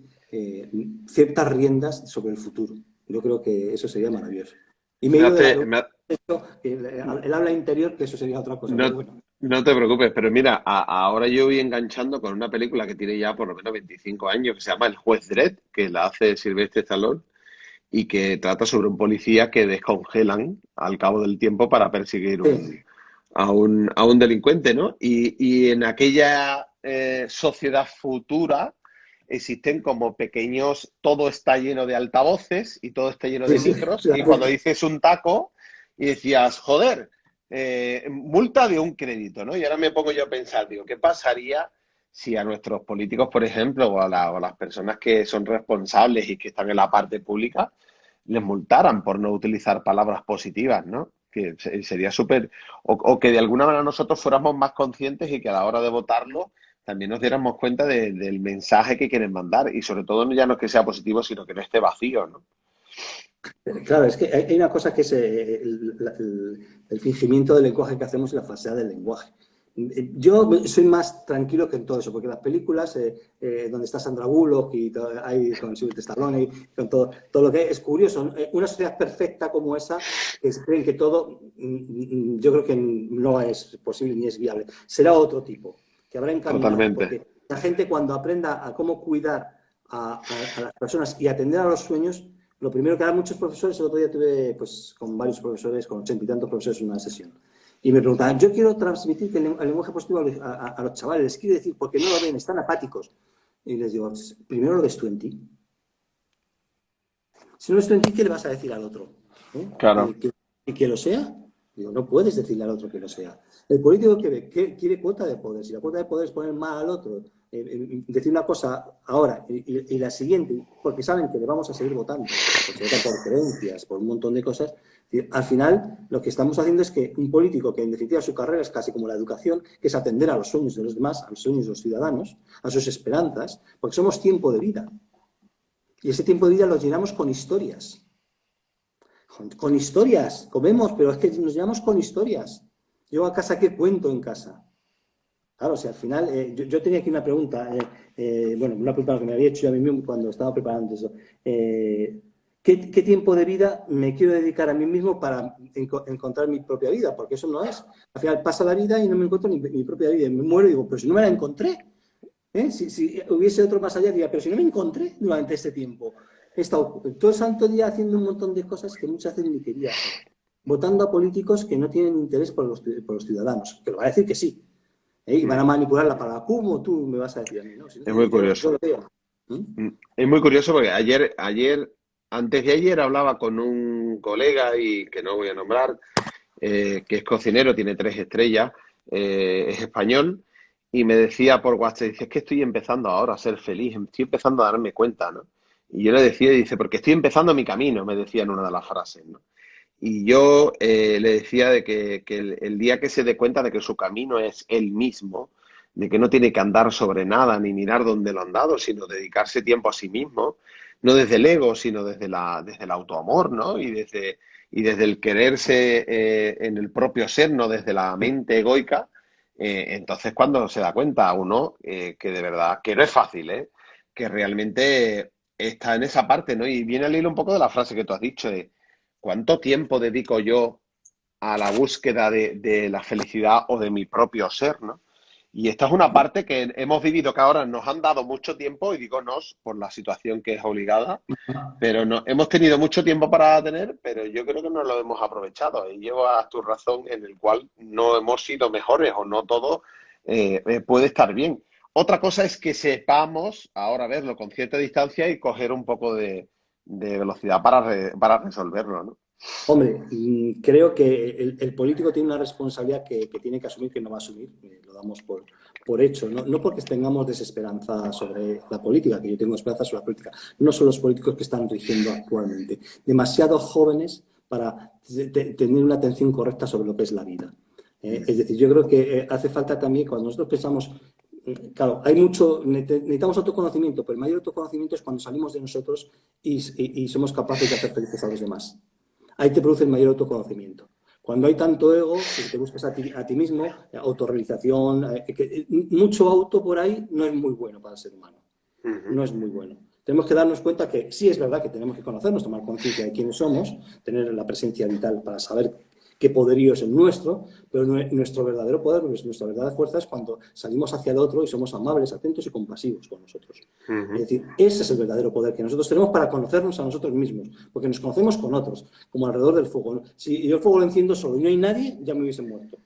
ciertas riendas sobre el futuro. Yo creo que eso sería maravilloso. Y me he Me ido de la hace, pregunta, el habla interior, que eso sería otra cosa, pero No, bueno. no te preocupes, pero mira, ahora yo voy enganchando con una película que tiene ya por lo menos 25 años, que se llama El juez Dredd, que la hace Sylvester Stallone, y que trata sobre un policía que descongelan al cabo del tiempo para perseguir Sí, a un delincuente, ¿no? Y en aquella sociedad futura existen como pequeños, todo está lleno de altavoces y todo está lleno sí, de sí, micros, y cuando claro. dices un taco y decías, joder, multa de un crédito, ¿no? Y ahora me pongo yo a pensar, digo, ¿qué pasaría si a nuestros políticos, por ejemplo, o a las personas que son responsables y que están en la parte pública, les multaran por no utilizar palabras positivas, ¿no? Que sería súper... O que de alguna manera nosotros fuéramos más conscientes y que a la hora de votarlo también nos diéramos cuenta del mensaje que quieren mandar y sobre todo ya no es que sea positivo, sino que no esté vacío, ¿no? Claro, es que hay una cosa que es el fingimiento del lenguaje que hacemos y la falsedad del lenguaje. Yo soy más tranquilo que en todo eso, porque las películas donde está Sandra Bullock y hay con Sylvester Stallone y con todo lo que es curioso, una sociedad perfecta como esa, que creen que todo, yo creo que no es posible ni es viable. Será otro tipo, que habrá encaminado, Totalmente. porque la gente cuando aprenda a cómo cuidar a las personas y atender a los sueños, lo primero que harán muchos profesores, el otro día tuve pues, con varios profesores, con 80 y tantos profesores en una sesión, y me preguntaban, yo quiero transmitir que el lenguaje positivo a los chavales, les quiero decir, porque no lo ven, están apáticos. Y les digo, primero lo ves tú en ti. Si no lo ves tú en ti, ¿qué le vas a decir al otro? Claro. ¿Y que lo sea? Digo, no puedes decirle al otro que lo sea. El político que quiere cuota de poder. Si la cuota de poder es poner mal al otro, decir una cosa ahora y la siguiente, porque saben que le vamos a seguir votando, porque se vota por creencias, por un montón de cosas. Al final, lo que estamos haciendo es que un político que en definitiva su carrera es casi como la educación, que es atender a los sueños de los demás, a los sueños de los ciudadanos, a sus esperanzas, porque somos tiempo de vida. Y ese tiempo de vida lo llenamos con historias. Con historias, comemos, pero es que nos llenamos con historias. Yo a casa, ¿qué cuento en casa? Claro, o sea, al final, yo tenía aquí una pregunta, bueno, una pregunta que me había hecho yo a mí mismo cuando estaba preparando eso. ¿Qué tiempo de vida me quiero dedicar a mí mismo para encontrar mi propia vida? Porque eso no es. Al final pasa la vida y no me encuentro ni mi propia vida. Me muero y digo, pero si no me la encontré. Si hubiese otro más allá, diría, pero si no me encontré durante este tiempo. He estado todo el santo día haciendo un montón de cosas que muchas veces ni quería hacer. Votando a políticos que no tienen interés por los ciudadanos. Que lo van a decir que sí. Y van a manipularla para cómo tú me vas a decir a mí, ¿no? Es muy curioso. Yo lo veo. Es muy curioso porque antes de ayer hablaba con un colega y que no voy a nombrar, que es cocinero, tiene 3 estrellas, es español, y me decía por WhatsApp, dice, es que estoy empezando ahora a ser feliz, estoy empezando a darme cuenta, ¿no? Y yo le decía, dice, porque estoy empezando mi camino, me decía en una de las frases, ¿no? Y yo le decía de que el día que se dé cuenta de que su camino es él mismo, de que no tiene que andar sobre nada ni mirar dónde lo han dado, sino dedicarse tiempo a sí mismo, no desde el ego, sino desde el autoamor, ¿no? Y desde el quererse en el propio ser, no desde la mente egoica. Entonces cuando se da cuenta uno que de verdad, que no es fácil, que realmente está en esa parte, ¿no? Y viene al hilo un poco de la frase que tú has dicho de ¿cuánto tiempo dedico yo a la búsqueda de la felicidad o de mi propio ser, ¿no? Y esta es una parte que hemos vivido, que ahora nos han dado mucho tiempo, y digo nos por la situación que es obligada, pero no, hemos tenido mucho tiempo para tener, pero yo creo que no lo hemos aprovechado. Y llevas tu razón en el cual no hemos sido mejores o no todo puede estar bien. Otra cosa es que sepamos ahora verlo con cierta distancia y coger un poco de velocidad para resolverlo, ¿no? Hombre, creo que el político tiene una responsabilidad que tiene que asumir, que no va a asumir, lo damos por hecho, ¿no? No porque tengamos desesperanza sobre la política, que yo tengo esperanza sobre la política, no son los políticos que están rigiendo actualmente. Demasiados jóvenes para tener una atención correcta sobre lo que es la vida. Es decir, yo creo que hace falta también, cuando nosotros pensamos, claro, necesitamos autoconocimiento, pero el mayor autoconocimiento es cuando salimos de nosotros y somos capaces de hacer felices a los demás. Ahí te produce el mayor autoconocimiento. Cuando hay tanto ego, que te buscas a ti mismo, autorrealización, mucho auto por ahí no es muy bueno para el ser humano. No es muy bueno. Tenemos que darnos cuenta que sí es verdad que tenemos que conocernos, tomar conciencia de quiénes somos, tener la presencia vital para saber qué poderío es el nuestro, pero nuestro verdadero poder, nuestra verdadera fuerza es cuando salimos hacia el otro y somos amables, atentos y compasivos con nosotros. Es decir, ese es el verdadero poder que nosotros tenemos para conocernos a nosotros mismos, porque nos conocemos con otros, como alrededor del fuego. Si yo el fuego lo enciendo solo y no hay nadie, ya me hubiese muerto.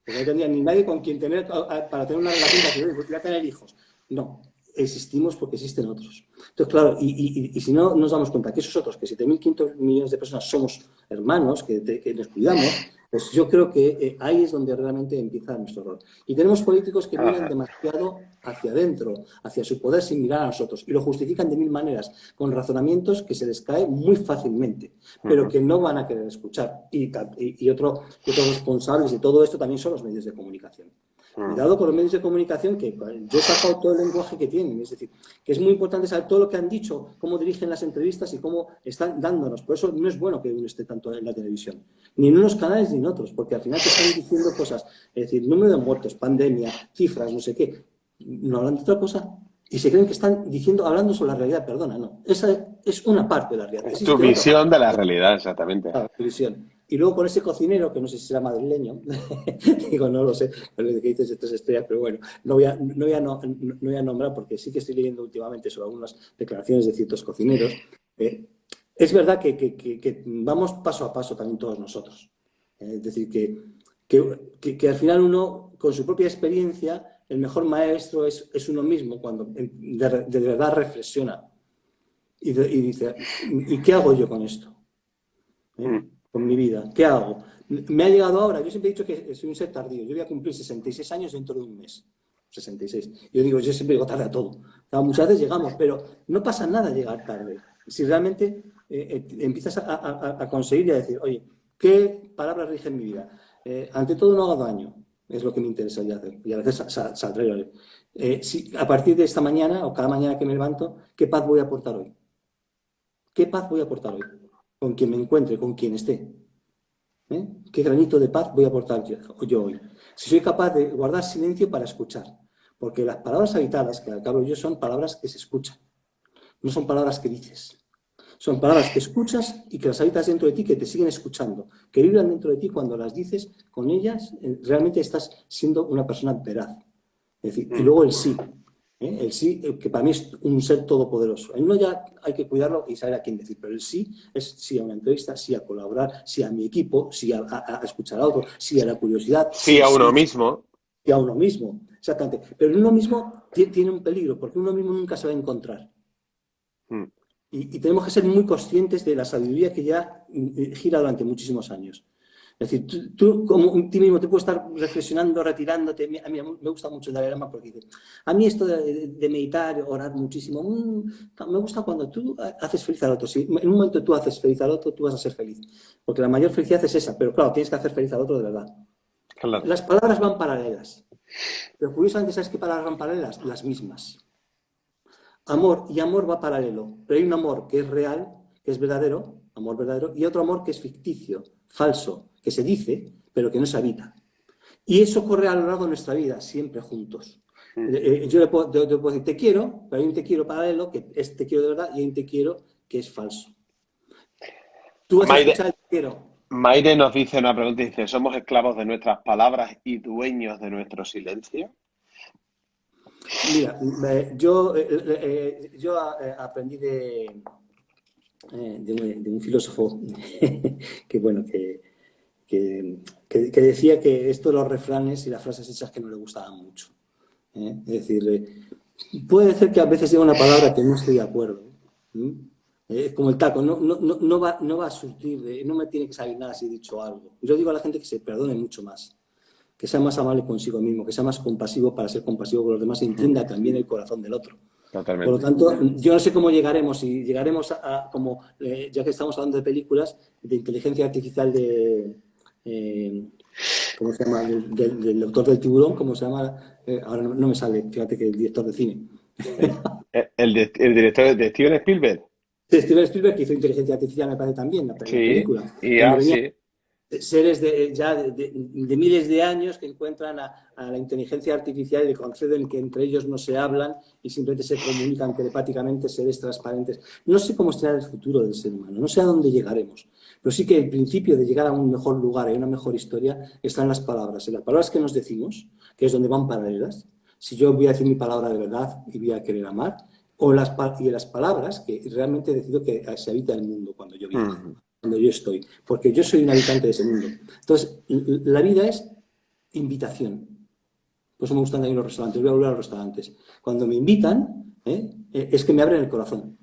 Porque no tendría ni nadie con quien tener, para tener una relación, voy a tener hijos. No, existimos porque existen otros. Entonces, claro, y si no nos damos cuenta que esos otros, que 7.500 millones de personas somos hermanos, que nos cuidamos, pues yo creo que ahí es donde realmente empieza nuestro rol. Y tenemos políticos que miran demasiado hacia adentro, hacia su poder sin mirar a nosotros, y lo justifican de mil maneras, con razonamientos que se les cae muy fácilmente, pero que no van a querer escuchar. Y otros responsables de todo esto también son los medios de comunicación. Cuidado con los medios de comunicación, que yo he sacado todo el lenguaje que tienen, es decir, que es muy importante saber todo lo que han dicho, cómo dirigen las entrevistas y cómo están dándonos. Por eso no es bueno que uno esté tanto en la televisión, ni en unos canales ni en otros, porque al final te están diciendo cosas, es decir, número de muertos, pandemia, cifras, no sé qué, no hablan de otra cosa. Y se creen que están hablando sobre la realidad, perdona, no. Esa es una parte de la realidad. Es tu visión de la realidad, exactamente. Claro, visión. Y luego con ese cocinero, que no sé si será madrileño, digo, no lo sé, pero que dices estas estrellas, pero bueno, no voy a nombrar porque sí que estoy leyendo últimamente sobre algunas declaraciones de ciertos cocineros. Es verdad que vamos paso a paso también todos nosotros. Es decir, que al final uno, con su propia experiencia, el mejor maestro es uno mismo cuando de verdad reflexiona y dice, ¿y qué hago yo con esto? Mm. Con mi vida. ¿Qué hago? Me ha llegado ahora, yo siempre he dicho que soy un ser tardío, yo voy a cumplir 66 años dentro de un mes. 66. Yo digo, yo siempre llego tarde a todo. Claro, muchas veces llegamos, pero no pasa nada llegar tarde. Si realmente empiezas a conseguir y a decir, oye, ¿qué palabras rigen mi vida? Ante todo, no hago daño, es lo que me interesaría hacer. Y a veces saldré y lo haré. Si, a partir de esta mañana o cada mañana que me levanto, ¿qué paz voy a aportar hoy? ¿Qué paz voy a aportar hoy? Con quien me encuentre, con quien esté. ¿Qué granito de paz voy a aportar yo hoy? Si soy capaz de guardar silencio para escuchar. Porque las palabras habitadas que acabo yo son palabras que se escuchan. No son palabras que dices. Son palabras que escuchas y que las habitas dentro de ti, que te siguen escuchando, que vibran dentro de ti cuando las dices, con ellas realmente estás siendo una persona veraz. Es decir, y luego el sí. El sí, que para mí es un ser todopoderoso. El no ya hay que cuidarlo y saber a quién decir, pero el sí es sí a una entrevista, sí a colaborar, sí a mi equipo, sí a escuchar a otro, sí a la curiosidad, Sí, a uno mismo. sí a uno mismo. Exactamente. Pero uno mismo tiene un peligro, porque uno mismo nunca se va a encontrar. Mm. Y tenemos que ser muy conscientes de la sabiduría que ya gira durante muchísimos años. Es decir, tú como un ti mismo te puedes estar reflexionando, retirándote. A mí me gusta mucho el Dalai Lama porque dice, a mí esto de meditar, orar muchísimo, me gusta cuando tú haces feliz al otro. Si en un momento tú haces feliz al otro, tú vas a ser feliz. Porque la mayor felicidad es esa, pero claro, tienes que hacer feliz al otro de verdad. Claro. Las palabras van paralelas. Pero curiosamente, ¿sabes qué palabras van paralelas? Las mismas. Amor y amor va paralelo, pero hay un amor que es real, que es verdadero, amor verdadero, y otro amor que es ficticio, falso, que se dice, pero que no se habita. Y eso corre a lo largo de nuestra vida, siempre juntos. Mm. Yo le puedo decir te quiero, pero hay un te quiero paralelo, que es te quiero de verdad, y hay un te quiero que es falso. Tú vas a Maide, escuchar el te quiero. Maire nos dice una pregunta, dice, ¿somos esclavos de nuestras palabras y dueños de nuestro silencio? Mira, yo aprendí de un filósofo que, bueno, que decía que esto de los refranes y las frases hechas que no le gustaban mucho. Es decir, puede ser que a veces diga una palabra que no estoy de acuerdo. Como el taco, no va a surtir, no me tiene que salir nada si he dicho algo. Yo digo a la gente que se perdone mucho más, que sea más amable consigo mismo, que sea más compasivo para ser compasivo con los demás y entienda también el corazón del otro. Por lo Totalmente. tanto, yo no sé cómo llegaremos, si llegaremos como, ya que estamos hablando de películas, de inteligencia artificial eh, ¿cómo se llama? Del autor del Tiburón, ¿cómo se llama? Ahora no me sale, fíjate que el director de cine. El director de Steven Spielberg. De Steven Spielberg, que hizo inteligencia artificial, me parece también, la Sí, película, y donde ya, venía sí. seres de miles de años que encuentran a la inteligencia artificial y le conceden que entre ellos no se hablan y simplemente se comunican telepáticamente, seres transparentes. No sé cómo será el futuro del ser humano, no sé a dónde llegaremos, pero sí que el principio de llegar a un mejor lugar y una mejor historia está en las palabras que nos decimos, que es donde van paralelas. Si yo voy a decir mi palabra de verdad y voy a querer amar, y en las palabras que realmente decido que se habita el mundo cuando yo viajo, Mm. cuando yo estoy, porque yo soy un habitante de ese mundo. Entonces, la vida es invitación. Por eso me gustan también los restaurantes, voy a volver a los restaurantes. Cuando me invitan, es que me abren el corazón.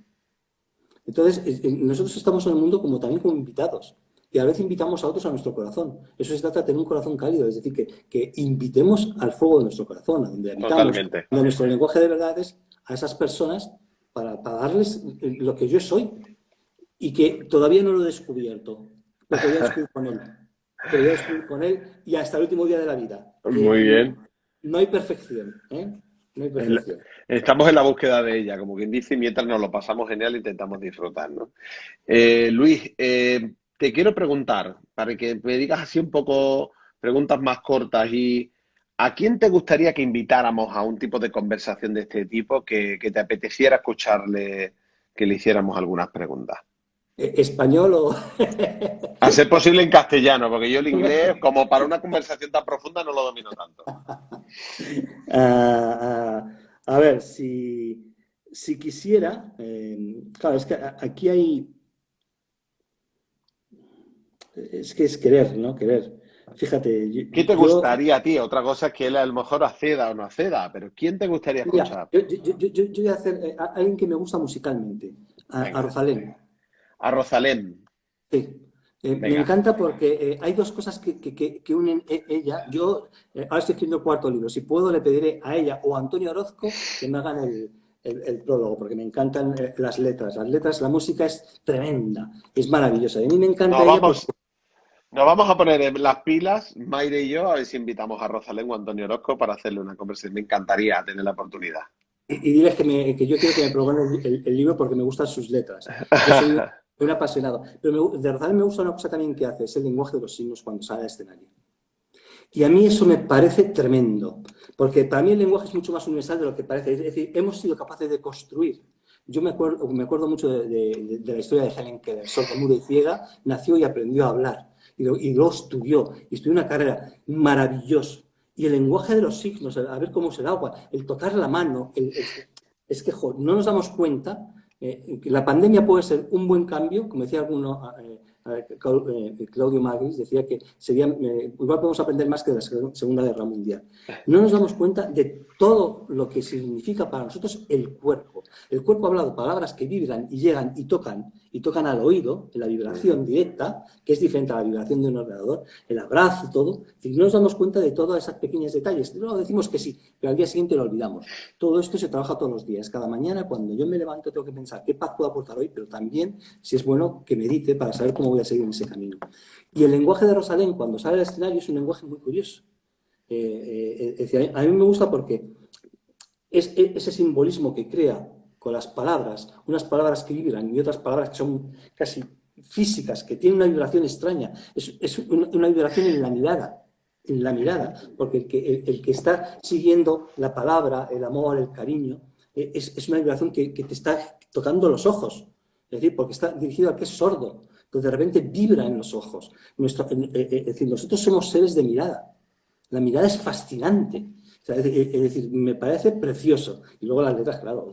Entonces, nosotros estamos en el mundo como también como invitados. Y a veces invitamos a otros a nuestro corazón. Eso se trata de tener un corazón cálido, es decir, que invitemos al fuego de nuestro corazón, a donde habitamos, Totalmente. donde nuestro lenguaje de verdad es a esas personas para darles lo que yo soy y que todavía no lo he descubierto, pero que voy a descubrir con él. Que lo voy a descubrir con él y hasta el último día de la vida. Muy bien. No hay perfección, ¿eh? No hay El- perfección. Estamos en la búsqueda de ella, como quien dice, y mientras nos lo pasamos genial, intentamos disfrutar, ¿no? Luis, te quiero preguntar, para que me digas así un poco preguntas más cortas, y ¿a quién te gustaría que invitáramos a un tipo de conversación de este tipo que te apeteciera escucharle, que le hiciéramos algunas preguntas? ¿Español o...? A ser posible en castellano, porque yo el inglés, como para una conversación tan profunda, no lo domino tanto. A ver, si quisiera, claro, es que aquí hay, es que es querer, ¿no? Querer. Fíjate, ¿Qué te yo, gustaría a ti? Otra cosa es que él a lo mejor acceda o no acceda, pero ¿quién te gustaría mira, escuchar? yo voy a hacer a alguien que me gusta musicalmente, a Venga. Rosalén. A Rosalén. Sí. Me Venga. encanta porque hay dos cosas que unen ella. Yo ahora estoy escribiendo el cuarto libro. Si puedo, le pediré a ella o a Antonio Orozco que me hagan el prólogo, porque me encantan las letras. Las letras, la música es tremenda, es maravillosa. Y a mí me encanta Nos ella porque vamos, nos vamos a poner en las pilas, Mayre y yo, a ver si invitamos a Rosalén o a Antonio Orozco para hacerle una conversación. Me encantaría tener la oportunidad. y diles que yo quiero que me promuevan el libro porque me gustan sus letras. Yo soy un apasionado. Pero de verdad me gusta una cosa también que hace, es el lenguaje de los signos cuando sale al escenario. Y a mí eso me parece tremendo, porque para mí el lenguaje es mucho más universal de lo que parece. Es decir, hemos sido capaces de construir. Yo me acuerdo mucho de la historia de Helen Keller, sordomuda y ciega, nació y aprendió a hablar, y luego estudió, y estudió una carrera maravillosa. Y el lenguaje de los signos, a ver cómo es el agua, el tocar la mano, es que no nos damos cuenta que la pandemia puede ser un buen cambio, como decía alguno, Claudio Magris decía que igual podemos aprender más que de la Segunda Guerra Mundial. No nos damos cuenta de todo lo que significa para nosotros el cuerpo. El cuerpo ha hablado palabras que vibran y llegan y tocan al oído, en la vibración directa, que es diferente a la vibración de un ordenador, el abrazo, todo. Y no nos damos cuenta de todos esos pequeños detalles. Luego decimos que sí, pero al día siguiente lo olvidamos. Todo esto se trabaja todos los días. Cada mañana, cuando yo me levanto, tengo que pensar qué paz puedo aportar hoy, pero también si es bueno que medite para saber cómo voy a seguir en ese camino. Y el lenguaje de Rosalén, cuando sale al escenario, es un lenguaje muy curioso. Es decir, a mí me gusta porque es ese simbolismo que crea con las palabras, unas palabras que vibran y otras palabras que son casi físicas, que tienen una vibración extraña. Es una vibración en la mirada, porque el que está siguiendo la palabra, el amor, el cariño, es una vibración que te está tocando los ojos. Es decir, porque está dirigido al que es sordo, que de repente vibra en los ojos. Es decir, nosotros somos seres de mirada. La mirada es fascinante. O sea, es decir, me parece precioso. Y luego las letras, claro,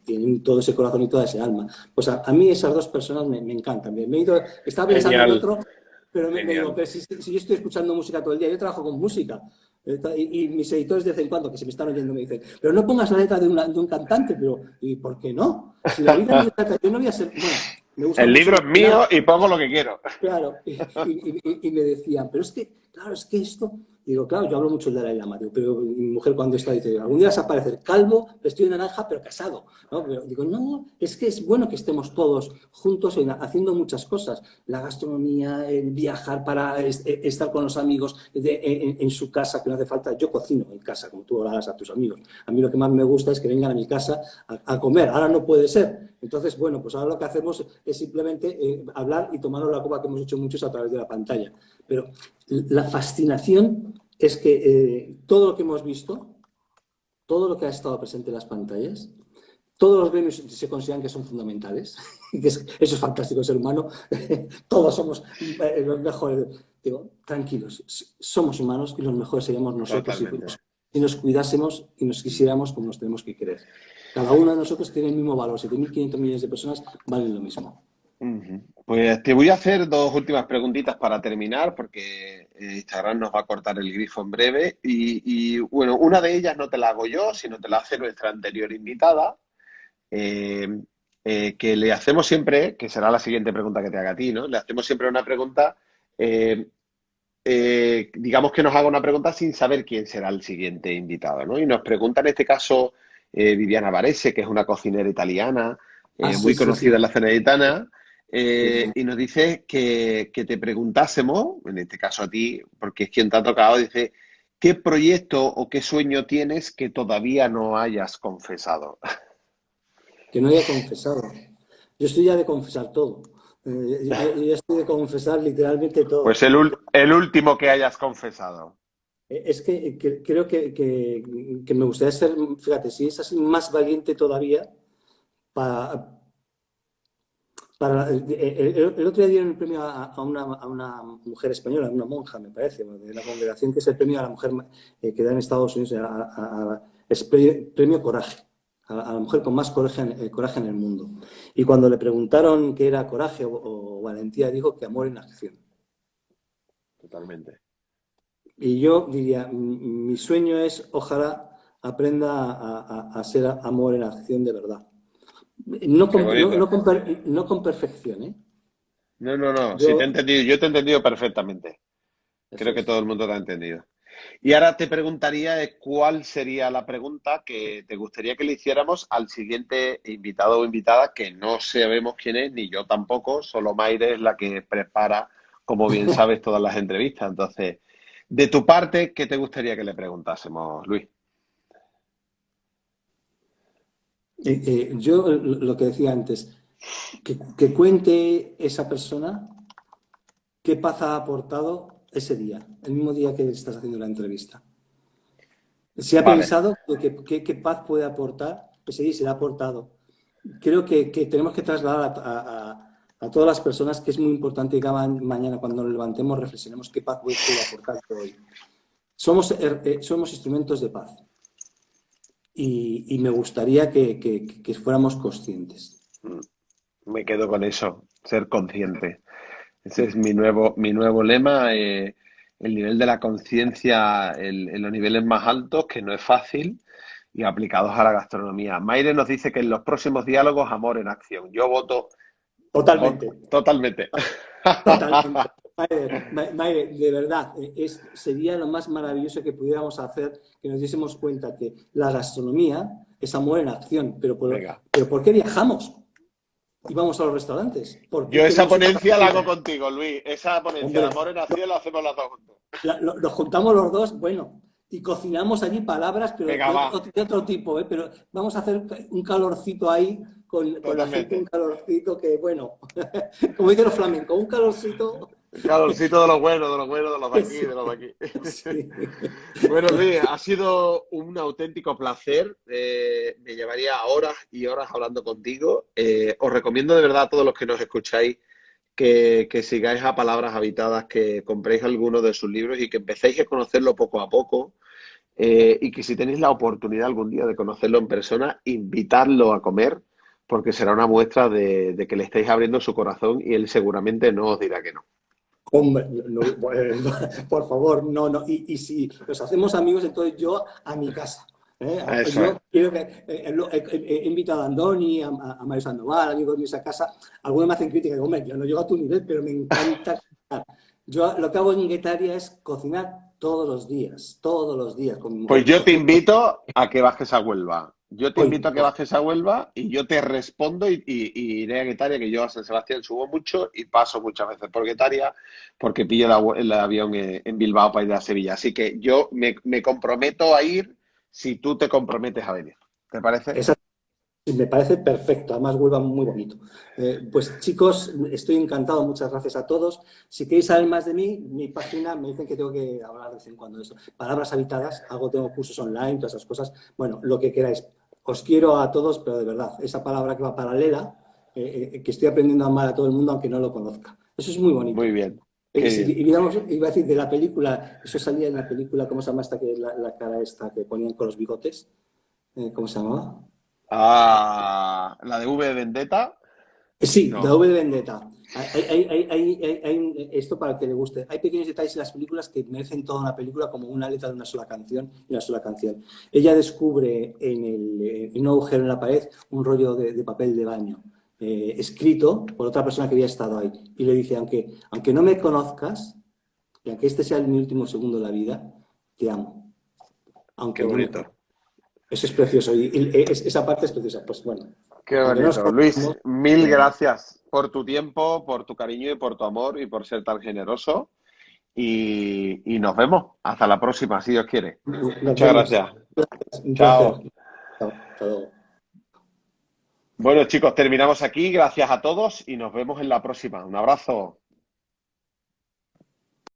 tienen todo ese corazón y toda ese alma. Pues a mí esas dos personas me encantan. Estaba pensando en Genial, otro, pero me digo, genial. pero si yo estoy escuchando música todo el día, yo trabajo con música. Y mis editores de vez en cuando, que se me están oyendo, me dicen, pero no pongas la letra de un cantante, pero ¿y por qué no? Si la vida me trata, yo no voy a ser, bueno, me gusta El mucho libro es Miguel. mío y pongo lo que quiero. Claro, y me decían, pero es que, claro, es que esto, digo, claro, yo hablo mucho del Dalai Lama, digo, pero mi mujer cuando está dice, algún día vas a aparecer calvo, vestido de naranja, pero casado, ¿no? Pero digo, no, es que es bueno que estemos todos juntos haciendo muchas cosas, la gastronomía, el viajar para estar con los amigos en su casa, que no hace falta, yo cocino en casa, como tú hablas a tus amigos, a mí lo que más me gusta es que vengan a mi casa a comer, ahora no puede ser, entonces, bueno, pues ahora lo que hacemos es simplemente hablar y tomarnos la copa que hemos hecho muchos a través de la pantalla. Pero la fascinación es que todo lo que hemos visto, todo lo que ha estado presente en las pantallas, todos los gremios se consideran que son fundamentales, que eso es fantástico, el ser humano, todos somos los mejores. Digo, tranquilos, somos humanos y los mejores seríamos nosotros Totalmente. si nos cuidásemos y nos quisiéramos como nos tenemos que querer. Cada uno de nosotros tiene el mismo valor, 7.500 millones de personas valen lo mismo. Ujú. Pues te voy a hacer dos últimas preguntitas para terminar, porque Instagram nos va a cortar el grifo en breve. Bueno, una de ellas no te la hago yo, sino te la hace nuestra anterior invitada, eh, que le hacemos siempre, que será la siguiente pregunta que te haga a ti, ¿no? Le hacemos siempre una pregunta, eh, digamos que nos haga una pregunta sin saber quién será el siguiente invitado, ¿no? Y nos pregunta en este caso Viviana Varese, que es una cocinera italiana Ah, sí, muy sí, conocida sí. en la escena gitana, Sí, sí. y nos dice que te preguntásemos, en este caso a ti, porque es quien te ha tocado, dice, ¿qué proyecto o qué sueño tienes que todavía no hayas confesado? Que no haya confesado. Yo estoy ya de confesar todo. Yo ya estoy de confesar literalmente todo. Pues el último que hayas confesado. Es que creo que me gustaría ser, fíjate, si es así, más valiente todavía para El otro día dieron el premio a una mujer española, a una monja, me parece, de la congregación, que es el premio a la mujer que da en Estados Unidos, es premio Coraje, a la mujer con más coraje en el mundo. Y cuando le preguntaron qué era coraje o valentía, dijo que amor en acción. Totalmente. Y yo diría, mi sueño es, ojalá aprenda a ser amor en acción de verdad. No Qué con, no, bonito. no con perfección, ¿eh? No, no, no, sí te he Yo, entendido, yo te he entendido perfectamente. eso Creo que es. todo el mundo te ha entendido. Y ahora te preguntaría cuál sería la pregunta que te gustaría que le hiciéramos al siguiente invitado o invitada, que no sabemos quién es, ni yo tampoco, solo Mayre es la que prepara, como bien sabes, todas las entrevistas. Entonces, de tu parte, ¿qué te gustaría que le preguntásemos, Luis? Yo lo que decía antes, que cuente esa persona qué paz ha aportado ese día, el mismo día que estás haciendo la entrevista. Si ha Vale, pensado qué paz puede aportar ese día y se le ha aportado. Creo que tenemos que trasladar a todas las personas que es muy importante que cada mañana cuando nos levantemos reflexionemos qué paz puedo aportar hoy. Somos instrumentos de paz y me gustaría que fuéramos conscientes. me quedo con eso, ser consciente. Ese es Sí. mi nuevo lema, el nivel de la conciencia en los niveles más altos, que no es fácil, y aplicados a la gastronomía. Mayre nos dice que en los próximos diálogos, amor en acción. Yo voto, Totalmente, totalmente. totalmente. Maire, de verdad, sería lo más maravilloso que pudiéramos hacer, que nos diésemos cuenta que la gastronomía es amor en acción, Venga, pero ¿por qué viajamos y vamos a los restaurantes? ¿Por qué yo esa queremos ir a la ponencia la hago cocina? contigo, Luis. Esa ponencia de Hombre, amor en acción la hacemos las dos juntos. nos juntamos los dos, bueno, y cocinamos allí palabras, pero Venga, va, de otro tipo, ¿eh? Pero vamos a hacer un calorcito ahí con la gente, un totalmente. calorcito que, bueno, como dicen los flamencos, un calorcito. El calorcito de los buenos, de los buenos, de los de aquí, Sí, de los de aquí. sí. Bueno, Luis, ha sido un auténtico placer. Me llevaría horas y horas hablando contigo. Os recomiendo de verdad a todos los que nos escucháis que sigáis a Palabras Habitadas, que compréis alguno de sus libros y que empecéis a conocerlo poco a poco. Y que si tenéis la oportunidad algún día de conocerlo en persona, invitadlo a comer, porque será una muestra de que le estáis abriendo su corazón y él seguramente no os dirá que no. Hombre, por favor, no, no. Y si nos hacemos amigos, entonces yo a mi casa. ¿Eh? Eso es. Yo quiero que he invitado a Andoni, a Mario Sandoval, amigos míos a casa. Algunos me hacen crítica, digo, hombre, yo no llego a tu nivel, pero me encanta cocinar. Yo lo que hago en Guetaria es cocinar todos los días con mi Pues mujer. yo te Cocino. invito a que bajes a Huelva. Yo te Hoy, invito a que bajes a Huelva y yo te respondo y iré a Guetaria, que yo a San Sebastián subo mucho y paso muchas veces por Guetaria porque pillo el avión en Bilbao para ir a Sevilla. Así que yo me comprometo a ir si tú te comprometes a venir. ¿Te parece? esa sí, me parece perfecto, además Huelva muy bonito. Pues chicos, estoy encantado, muchas gracias a todos. Si queréis saber más de mí, mi página me dicen que tengo que hablar de vez en cuando de esto. Palabras habitadas, tengo cursos online, todas esas cosas. Bueno, lo que queráis. Os quiero a todos, pero de verdad, esa palabra que va paralela, que estoy aprendiendo a amar a todo el mundo aunque no lo conozca. Eso es muy bonito. Muy bien. Qué bien. Y digamos, iba a decir de la película, eso salía en la película, ¿cómo se llama esta, que la cara esta que ponían con los bigotes? ¿Cómo se llamaba? Ah, la de V de Vendetta. Sí, de No. V de Vendetta. Esto para el que le guste. Hay pequeños detalles en las películas que merecen toda una película como una letra de una sola canción y una sola canción. Ella descubre en un agujero en la pared un rollo de papel de baño escrito por otra persona que había estado ahí. Y le dice, aunque no me conozcas, y aunque este sea mi último segundo de la vida, te amo. Qué Aunque no me conozcas. bonito. Eso es precioso. Esa parte es preciosa. Pues bueno, Qué aunque no nos bonito. Luis, conozcamos, mil te amo. gracias por tu tiempo, por tu cariño y por tu amor y por ser tan generoso. Y nos vemos. Hasta la próxima, si Dios quiere. Nos Muchas vemos. gracias. Un placer. Chao. Hasta luego. Bueno, chicos, terminamos aquí. Gracias a todos y nos vemos en la próxima. Un abrazo.